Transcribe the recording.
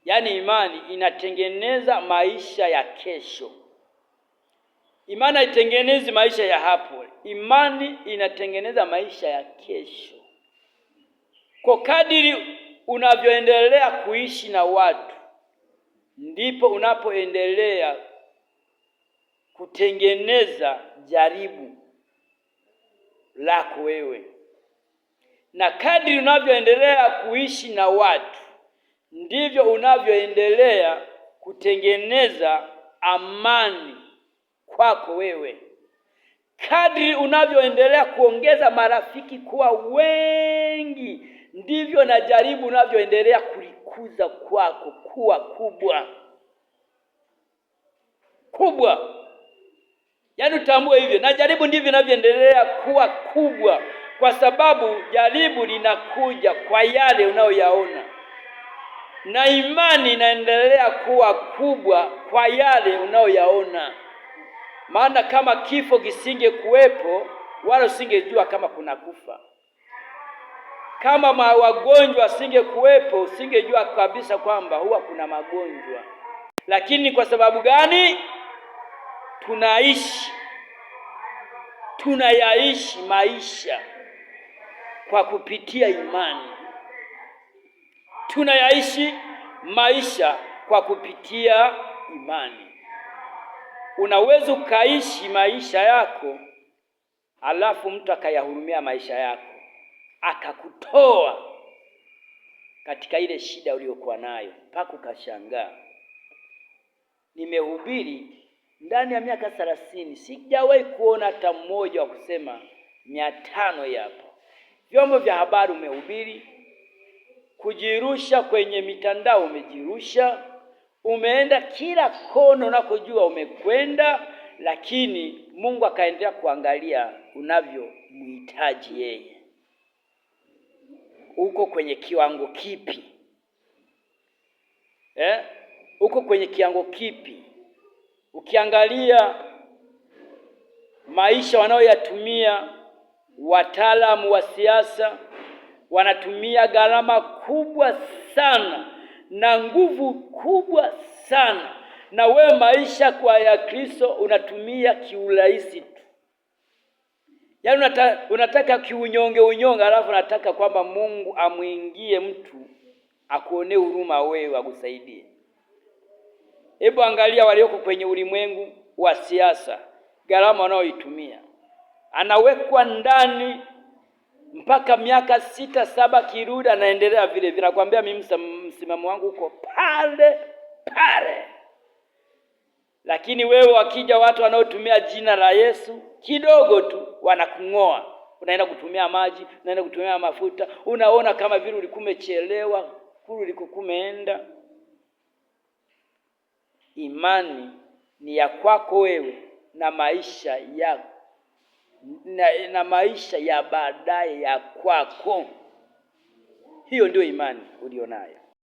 Yaani imani inatengeneza maisha ya kesho. Imani haitengenezi maisha ya hapo. Imani inatengeneza maisha ya kesho. Kwa kadiri unavyoendelea kuishi na watu, ndipo unapoendelea kutengeneza jaribu lako wewe. Na kadiri unavyoendelea kuishi na watu, ndivyo unavyoendelea kutengeneza amani kwako wewe. Kadri unavyoendelea kuongeza marafiki kuwa wengi, ndivyo na jaribu unavyoendelea kulikuza kwako kuwa kubwa. Yaani utambue hivyo, na jaribu ndivyo inavyoendelea kuwa kubwa, kwa sababu jaribu linakuja kwa yale unayoyaona. Na imani inaendelea kuwa kubwa kwa yale unayoyaona. Maana kama kifo kisinge kuwepo, wala usingejua kama kuna kufa. Kama wagonjwa singe kuwepo, usingejua kabisa kwamba huwa kuna magonjwa. Lakini kwa sababu gani? Tunayaishi maisha kwa kupitia imani. Tunayaishi maisha kwa kupitia imani. Unaweza ukaishi maisha yako, alafu mtu akayahurumia maisha yako, akakutoa katika ile shida uliyokuwa nayo, mpaka ukashangaa. Nimehubiri ndani ya miaka 30, sijawahi kuona hata mmoja wa kusema 500 yapo. Vyombo vya habari umehubiri, kujirusha kwenye mitandao umejirusha, umeenda kila kona unakojua umekwenda, lakini Mungu akaendelea kuangalia unavyomhitaji yeye. Uko kwenye kiwango kipi? Uko kwenye kiwango kipi? Ukiangalia maisha wanaoyatumia wataalamu wa siasa, wanatumia gharama kubwa sana na nguvu kubwa sana, na wewe maisha kwa ya Kristo unatumia kiurahisi tu. Yaani unataka kiunyonge, alafu unataka kwamba Mungu amuingie mtu akuonee huruma wewe, akusaidie. Hebu angalia walioko kwenye ulimwengu wa siasa, gharama wanaoitumia. Anawekwa ndani mpaka miaka 6, 7, kirudi anaendelea vile vile. Nakwambia mimi msimamo wangu uko pale. Lakini wewe wakija watu wanaotumia jina la Yesu, kidogo tu wanakung'oa. Unaenda kutumia maji, unaenda kutumia mafuta, unaona kama vile ulikuwa umechelewa, kule ulikokumeenda. Imani ni ya kwako wewe na maisha yako na maisha ya baadaye ya kwako. Hiyo ndio imani ulionayo.